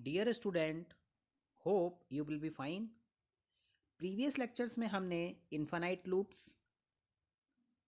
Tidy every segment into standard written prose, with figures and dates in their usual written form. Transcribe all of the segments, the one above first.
Dear student, hope you will be fine. Previous lectures में हमने infinite loops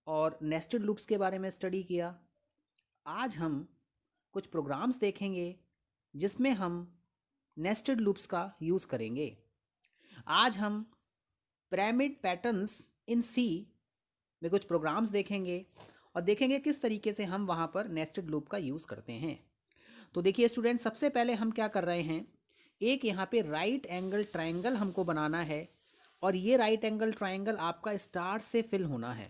और nested loops के बारे में स्टडी किया। आज हम कुछ प्रोग्राम्स देखेंगे जिसमें हम नेस्टेड लूप्स का यूज़ करेंगे। आज हम पिरामिड पैटर्न्स इन सी में कुछ प्रोग्राम्स देखेंगे और देखेंगे किस तरीके से हम वहाँ पर नेस्टेड लूप का यूज़ करते हैं। तो देखिए स्टूडेंट, सबसे पहले हम क्या कर रहे हैं, एक यहाँ पे राइट एंगल ट्रायंगल हमको बनाना है और ये राइट एंगल ट्रायंगल आपका स्टार से फिल होना है।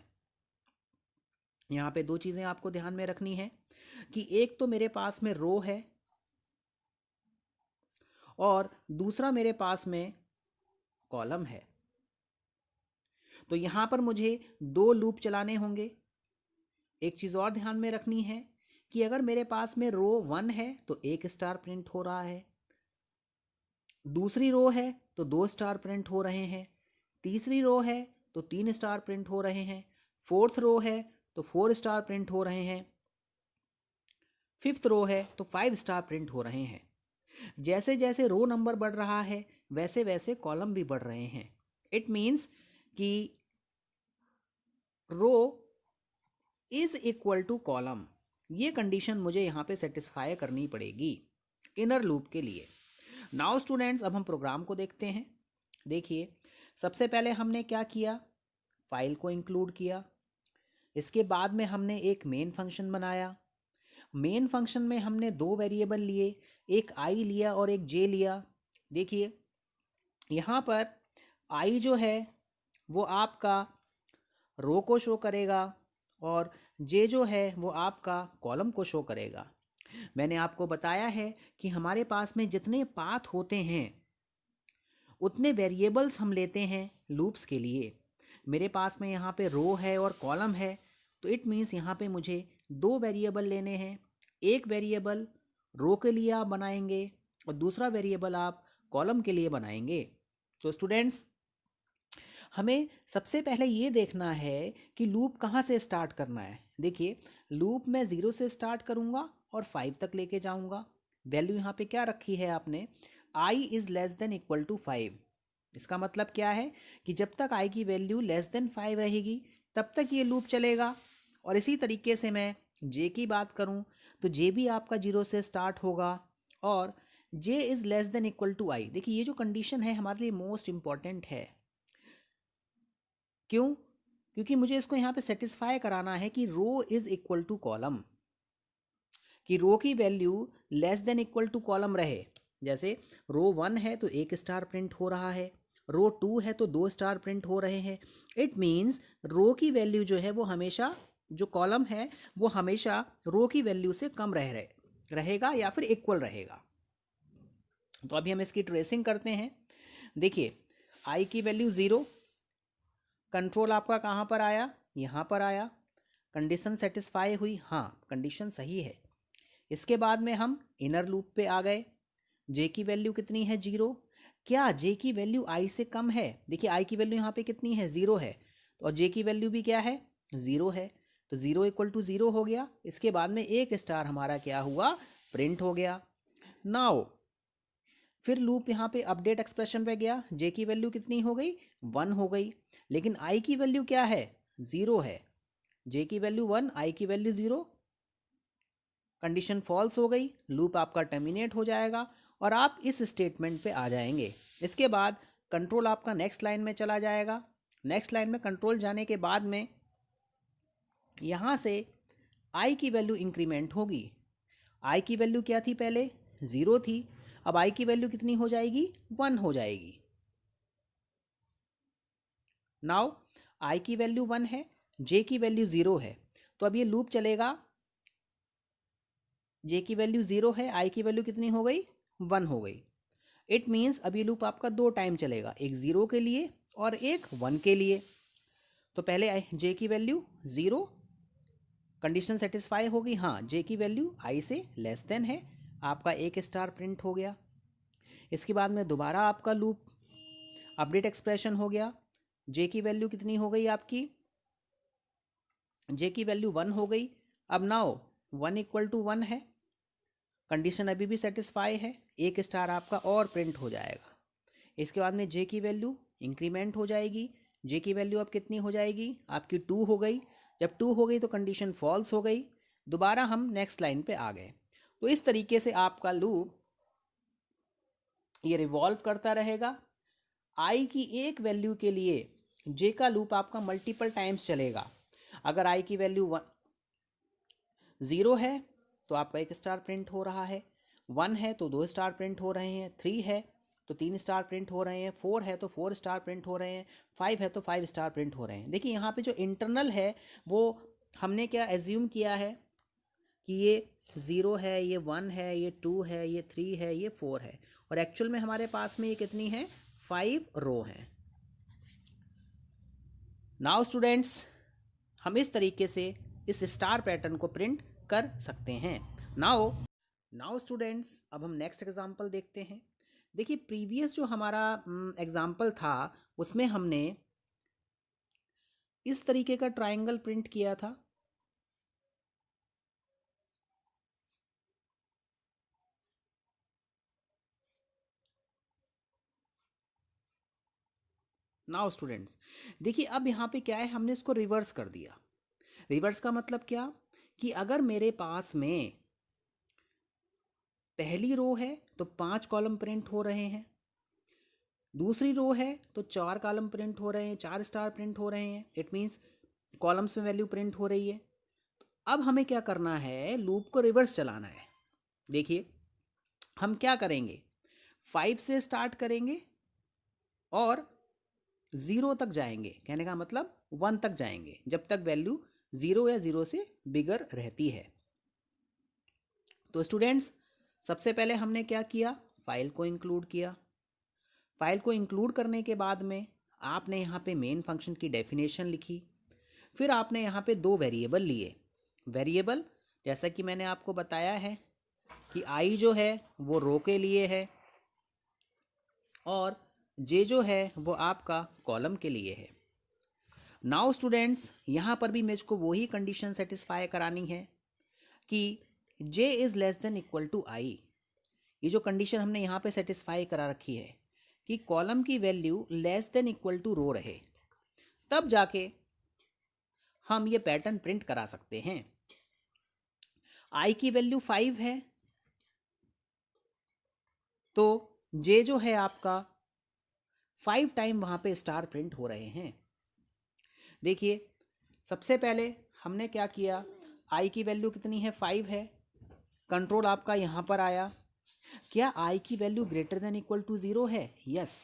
यहाँ पे दो चीज़ें आपको ध्यान में रखनी है कि एक तो मेरे पास में रो है और दूसरा मेरे पास में कॉलम है। तो यहाँ पर मुझे दो लूप चलाने होंगे। एक चीज़ और ध्यान में रखनी है कि अगर मेरे पास में रो 1 है तो एक स्टार प्रिंट हो रहा है, दूसरी रो है तो 2 स्टार प्रिंट हो रहे हैं, तीसरी रो है तो 3 स्टार प्रिंट हो रहे हैं, फोर्थ रो है तो 4 स्टार प्रिंट हो रहे हैं, फिफ्थ रो है तो 5 स्टार प्रिंट हो रहे हैं। जैसे जैसे रो नंबर बढ़ रहा है वैसे वैसे कॉलम भी बढ़ रहे हैं। इट मीन्स कि row is equal to column, ये कंडीशन मुझे यहाँ पे सेटिस्फाई करनी पड़ेगी इनर लूप के लिए। नाउ स्टूडेंट्स, अब हम प्रोग्राम को देखते हैं। देखिए, सबसे पहले हमने क्या किया, फाइल को इंक्लूड किया। इसके बाद में हमने एक मेन फंक्शन बनाया। मेन फंक्शन में हमने दो वेरिएबल लिए, एक आई लिया और एक जे लिया। देखिए यहाँ पर आई जो है वो आपका रो को शो करेगा और जे जो है वो आपका कॉलम को शो करेगा। मैंने आपको बताया है कि हमारे पास में जितने पाथ होते हैं उतने वेरिएबल्स हम लेते हैं लूप्स के लिए। मेरे पास में यहाँ पे रो है और कॉलम है, तो इट मीन्स यहाँ पे मुझे दो वेरिएबल लेने हैं। एक वेरिएबल रो के लिए आप बनाएंगे और दूसरा वेरिएबल आप कॉलम के लिए बनाएंगे। तो स्टूडेंट्स, हमें सबसे पहले ये देखना है कि लूप कहाँ से स्टार्ट करना है। देखिए, लूप मैं 0 से स्टार्ट करूँगा और 5 तक लेके जाऊँगा। वैल्यू यहाँ पे क्या रखी है आपने, i is less than equal to 5। इसका मतलब क्या है कि जब तक i की वैल्यू लेस देन 5 रहेगी तब तक ये लूप चलेगा। और इसी तरीके से मैं j की बात करूँ तो j भी आपका 0 से स्टार्ट होगा और j is less than equal to i। देखिए, ये जो कंडीशन है हमारे लिए मोस्ट इम्पॉर्टेंट है। क्यों? क्योंकि मुझे इसको यहाँ पे सेटिस्फाई कराना है कि row is equal to column, कि रो की value less than equal to column रहे। जैसे रो 1 है तो 1 स्टार प्रिंट हो रहा है, रो 2 है तो 2 स्टार प्रिंट हो रहे हैं। इट मीन्स रो की वैल्यू जो है वो हमेशा, जो कॉलम है वो हमेशा रो की वैल्यू से कम रहेगा या फिर इक्वल रहेगा। तो अभी हम इसकी ट्रेसिंग करते हैं। देखिए, आई की वैल्यू 0, कंट्रोल आपका कहाँ पर आया, यहाँ पर आया। कंडीशन सेटिस्फाई हुई, हाँ कंडीशन सही है। इसके बाद में हम इनर लूप पे आ गए। जे की वैल्यू कितनी है, 0। क्या जे की वैल्यू आई से कम है? देखिए, आई की वैल्यू यहाँ पे कितनी है, 0 है, और जे की वैल्यू भी क्या है, 0 है। तो 0 इक्वल टू 0 हो गया। इसके बाद में एक स्टार हमारा क्या हुआ, प्रिंट हो गया। नाउ फिर लूप यहाँ पे अपडेट एक्सप्रेशन पे गया, जे की वैल्यू कितनी हो गई, 1 हो गई। लेकिन आई की वैल्यू क्या है, 0 है। जे की वैल्यू 1, आई की वैल्यू 0, कंडीशन फॉल्स हो गई। लूप आपका टर्मिनेट हो जाएगा और आप इस स्टेटमेंट पे आ जाएंगे। इसके बाद कंट्रोल आपका नेक्स्ट लाइन में चला जाएगा। नेक्स्ट लाइन में कंट्रोल जाने के बाद में यहाँ से आई की वैल्यू इंक्रीमेंट होगी। आई की वैल्यू क्या थी, पहले 0 थी, अब आई की वैल्यू कितनी हो जाएगी, 1 हो जाएगी। नाउ आई की वैल्यू 1 है, जे की वैल्यू 0 है, तो अब ये लूप चलेगा। जे की वैल्यू 0 है, आई की वैल्यू कितनी हो गई, 1 हो गई। इट मीन्स अब ये लूप आपका दो टाइम चलेगा, एक 0 के लिए और एक 1 के लिए। तो पहले जे की वैल्यू 0, कंडीशन सेटिस्फाई होगी, हाँ जे की वैल्यू आई से लेस देन है, आपका एक स्टार प्रिंट हो गया। इसके बाद में दोबारा आपका लूप अपडेट एक्सप्रेशन हो गया। जे की वैल्यू कितनी हो गई आपकी, जे की वैल्यू 1 हो गई। अब नाउ 1 इक्वल टू 1 है, कंडीशन अभी भी सेटिस्फाई है, एक स्टार आपका और प्रिंट हो जाएगा। इसके बाद में जे की वैल्यू इंक्रीमेंट हो जाएगी। जे की वैल्यू अब कितनी हो जाएगी आपकी 2 हो गई। जब 2 हो गई तो कंडीशन फॉल्स हो गई। दोबारा हम नेक्स्ट लाइन पे आ गए। तो इस तरीके से आपका लूप ये रिवॉल्व करता रहेगा। आई की एक वैल्यू के लिए जे का लूप आपका मल्टीपल टाइम्स चलेगा। अगर आई की वैल्यू 0 है तो आपका 1 स्टार प्रिंट हो रहा है, 1 है तो 2 स्टार प्रिंट हो रहे हैं, 3 है तो 3 स्टार प्रिंट हो रहे हैं, 4 है तो 4 स्टार प्रिंट हो रहे हैं, 5 है तो 5 स्टार प्रिंट हो रहे हैं। देखिए यहाँ पे जो इंटरनल है वो हमने क्या एज्यूम किया है कि ये 0 है, ये 1 है, ये 2 है, ये 3 है, ये 4 है, और एक्चुअल में हमारे पास में ये कितनी है 5 रो हैं। नाउ स्टूडेंट्स हम इस तरीके से इस स्टार पैटर्न को प्रिंट कर सकते हैं। नाउ स्टूडेंट्स अब हम नेक्स्ट एग्जांपल देखते हैं। देखिए प्रीवियस जो हमारा एग्जांपल था उसमें हमने इस तरीके का ट्रायंगल प्रिंट किया था। नाउ स्टूडेंट्स देखिए अब यहाँ पे क्या है, हमने इसको रिवर्स कर दिया। रिवर्स का मतलब क्या कि अगर मेरे पास में पहली रो है तो 5 कॉलम प्रिंट हो रहे हैं, दूसरी रो है तो 4 कॉलम प्रिंट हो रहे हैं, 4 स्टार प्रिंट हो रहे हैं। इट मीन्स कॉलम्स में वैल्यू प्रिंट हो रही है। अब हमें क्या करना है, लूप को रिवर्स चलाना है। देखिए हम क्या करेंगे, 5 से स्टार्ट करेंगे और 0 तक जाएंगे, कहने का मतलब 1 तक जाएंगे जब तक वैल्यू 0 या 0 से बिगर रहती है। तो स्टूडेंट्स सबसे पहले हमने क्या किया, फाइल को इंक्लूड किया। फाइल को इंक्लूड करने के बाद में आपने यहाँ पे मेन फंक्शन की डेफिनेशन लिखी। फिर आपने यहाँ पे 2 वेरिएबल लिए। वेरिएबल जैसा कि मैंने आपको बताया है कि आई जो है वो रो के लिए है और जे जो है वो आपका कॉलम के लिए है। नाउ स्टूडेंट्स यहाँ पर भी मुझको वही कंडीशन सेटिस्फाई करानी है कि j is less than equal to i. ये जो कंडीशन हमने यहाँ पे सेटिस्फाई करा रखी है कि कॉलम की value less than equal to row रहे, तब जाके हम ये पैटर्न प्रिंट करा सकते हैं। आई की वैल्यू 5 है तो जे जो है आपका 5 टाइम वहां पे स्टार प्रिंट हो रहे हैं। देखिए सबसे पहले हमने क्या किया, आई की वैल्यू कितनी है 5 है, कंट्रोल आपका यहां पर आया। क्या आई की value greater than equal to 0 है, यस।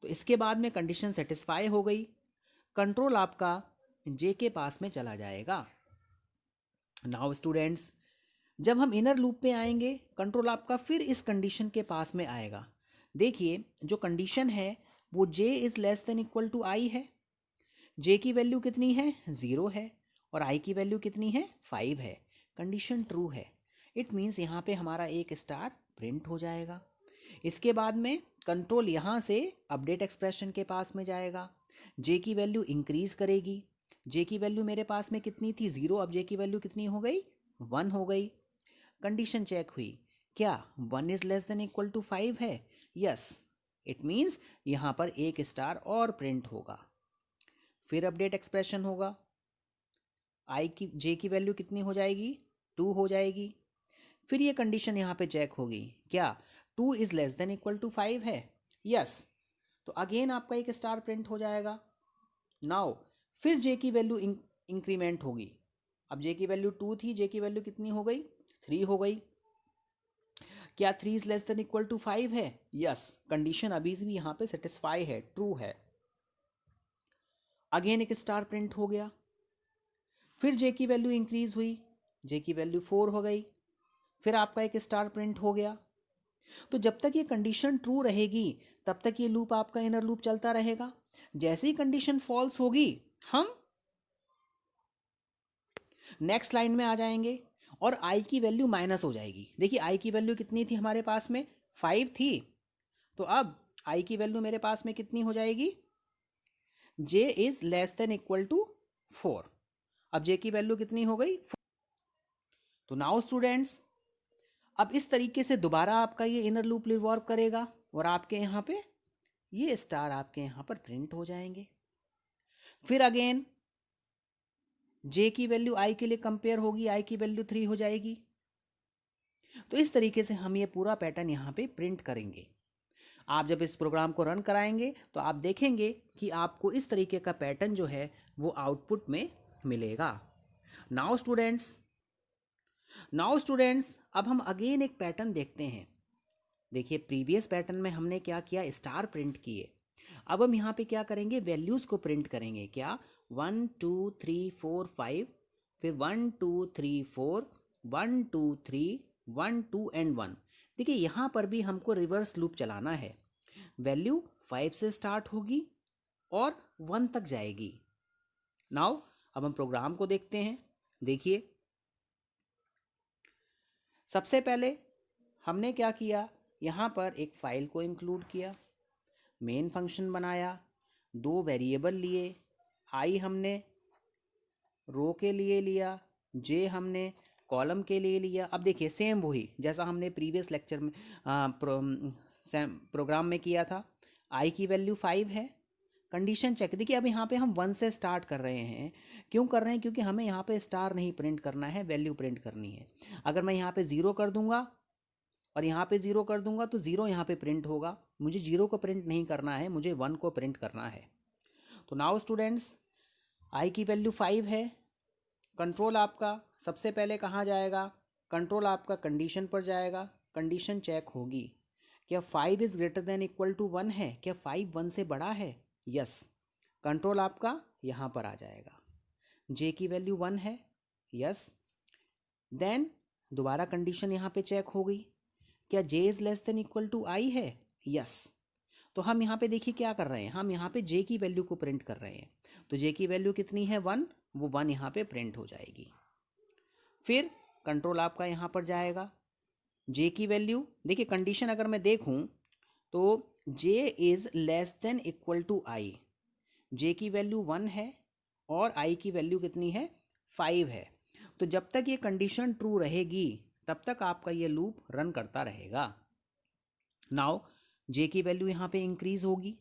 तो इसके बाद में कंडीशन सेटिस्फाई हो गई, कंट्रोल आपका जे के पास में चला जाएगा। नाउ स्टूडेंट्स जब हम इनर लूप पे आएंगे कंट्रोल आपका फिर इस कंडीशन के पास में आएगा। देखिए जो कंडीशन है वो j is less than equal to i है। जे की वैल्यू कितनी है 0 है और आई की वैल्यू कितनी है 5 है। कंडीशन ट्रू है। इट मीन्स यहाँ पे हमारा 1 स्टार प्रिंट हो जाएगा। इसके बाद में कंट्रोल यहाँ से अपडेट एक्सप्रेशन के पास में जाएगा, जे की वैल्यू इंक्रीज करेगी। जे की वैल्यू मेरे पास में कितनी थी 0, अब जे की वैल्यू कितनी हो गई 1 हो गई। कंडीशन चेक हुई, क्या 1 is less than equal to 5 है, यस। इट मीन्स यहाँ पर 1 स्टार और प्रिंट होगा। फिर अपडेट एक्सप्रेशन होगा, आई की जे की वैल्यू कितनी हो जाएगी 2 हो जाएगी। फिर ये कंडीशन यहाँ पे चेक होगी, क्या 2 is less than equal to 5 है, यस। तो अगेन आपका 1 स्टार प्रिंट हो जाएगा। नाउ फिर जे की वैल्यू इंक्रीमेंट होगी। अब जे की वैल्यू 2 थी, जे की वैल्यू कितनी हो गई 3 हो गई। क्या 3 is less than equal to 5 है, यस। कंडीशन अभी भी यहाँ पे सेटिस्फाई है, ट्रू है। अगेन 1 स्टार प्रिंट हो गया। फिर जे की वैल्यू इंक्रीज हुई, जे की वैल्यू 4 हो गई। फिर आपका 1 स्टार प्रिंट हो गया। तो जब तक ये कंडीशन ट्रू रहेगी तब तक ये लूप आपका इनर लूप चलता रहेगा। जैसे ही कंडीशन फॉल्स होगी हम नेक्स्ट लाइन में आ जाएंगे और आई की वैल्यू माइनस हो जाएगी। देखिए आई की वैल्यू कितनी थी हमारे पास में 5 थी, तो अब आई की वैल्यू मेरे पास में कितनी हो जाएगी, j is less than equal to 4। अब जे की वैल्यू कितनी हो गई 4। तो नाउ स्टूडेंट्स अब इस तरीके से दोबारा आपका ये इनर लूप रिवॉल्व करेगा और आपके यहाँ पे ये स्टार आपके यहाँ पर प्रिंट हो जाएंगे। फिर अगेन जे की वैल्यू आई के लिए कंपेयर होगी, आई की वैल्यू 3 हो जाएगी। तो इस तरीके से हम ये पूरा पैटर्न यहाँ पे प्रिंट करेंगे। आप जब इस प्रोग्राम को रन कराएंगे तो आप देखेंगे कि आपको इस तरीके का पैटर्न जो है वो आउटपुट में मिलेगा। नाउ स्टूडेंट्स अब हम अगेन एक पैटर्न देखते हैं। देखिए प्रीवियस पैटर्न में हमने क्या किया, स्टार प्रिंट किए। अब हम यहाँ पे क्या करेंगे, वैल्यूज को प्रिंट करेंगे। क्या 1 2 3 4 5, फिर 1 2 3 4 1 2 3 1 2 एंड 1। देखिए यहाँ पर भी हमको रिवर्स लूप चलाना है। वैल्यू 5 से स्टार्ट होगी और 1 तक जाएगी। नाउ अब हम प्रोग्राम को देखते हैं। देखिए सबसे पहले हमने क्या किया, यहाँ पर एक फाइल को इंक्लूड किया, मेन फंक्शन बनाया, 2 वेरिएबल लिए, आई हमने रो के लिए लिया, जे हमने कॉलम के लिए लिया। अब देखिए सेम वही जैसा हमने प्रीवियस लेक्चर में प्रोग्राम में किया था। आई की वैल्यू 5 है, कंडीशन चेक। देखिए अब यहाँ पे हम 1 से स्टार्ट कर रहे हैं। क्यों कर रहे हैं, क्योंकि हमें यहाँ पे स्टार नहीं प्रिंट करना है, वैल्यू प्रिंट करनी है। अगर मैं यहाँ पे 0 कर दूंगा और यहाँ पे 0 कर दूंगा तो 0 यहाँ पे प्रिंट होगा। मुझे 0 को प्रिंट नहीं करना है, मुझे 1 को प्रिंट करना है। तो नाउ स्टूडेंट्स आई की वैल्यू 5 है। कंट्रोल आपका सबसे पहले कहाँ जाएगा, कंट्रोल आपका कंडीशन पर जाएगा। कंडीशन चेक होगी, क्या 5 is greater than equal to 1 है, क्या 5 1 से बड़ा है, यस। कंट्रोल आपका यहाँ पर आ जाएगा। जे की वैल्यू 1 है, यस। देन दोबारा कंडीशन यहाँ पे चेक हो गई, क्या j is less than equal to i है, यस। तो हम यहाँ पे देखिए क्या कर रहे हैं, हम यहाँ पे जे की वैल्यू को प्रिंट कर रहे हैं। तो जे की वैल्यू कितनी है, 1, वो 1 यहाँ पे प्रिंट हो जाएगी। फिर कंट्रोल आपका यहाँ पर जाएगा, जे की वैल्यू देखिए कंडीशन अगर मैं देखूँ तो j is less than equal to i. J की वैल्यू 1 है और आई की वैल्यू कितनी है, 5 है। तो जब तक ये कंडीशन ट्रू रहेगी तब तक आपका ये लूप रन करता रहेगा। नाउ जे की वैल्यू यहाँ पे इंक्रीज होगी।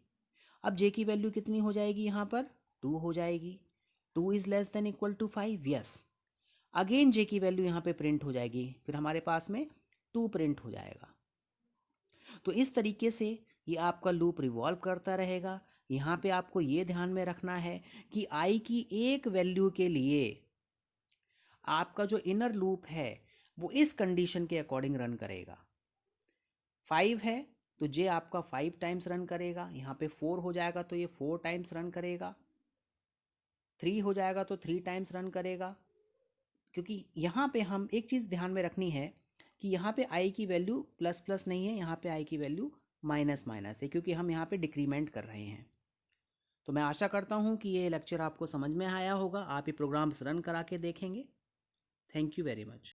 अब जे की वैल्यू कितनी हो जाएगी, यहाँ पर 2 हो जाएगी। 2 is less than equal to 5, yes. Again j की वैल्यू यहाँ पे प्रिंट हो जाएगी, फिर हमारे पास में 2 प्रिंट हो जाएगा। तो इस तरीके से ये आपका लूप रिवॉल्व करता रहेगा। यहाँ पे आपको ये ध्यान में रखना है कि आई की एक वैल्यू के लिए आपका जो इनर लूप है वो इस कंडीशन के अकॉर्डिंग रन करेगा। 5 है तो जे आपका 5 टाइम्स रन करेगा, यहाँ पे 4 हो जाएगा तो ये 4 टाइम्स रन करेगा, 3 हो जाएगा तो 3 टाइम्स रन करेगा। क्योंकि यहाँ पे हम एक चीज़ ध्यान में रखनी है कि यहाँ पे आई की वैल्यू प्लस प्लस नहीं है, यहाँ पे आई की वैल्यू माइनस माइनस है, क्योंकि हम यहाँ पे डिक्रीमेंट कर रहे हैं। तो मैं आशा करता हूँ कि ये लेक्चर आपको समझ में आया होगा। आप ये प्रोग्राम्स रन करा के देखेंगे। Thank you very much.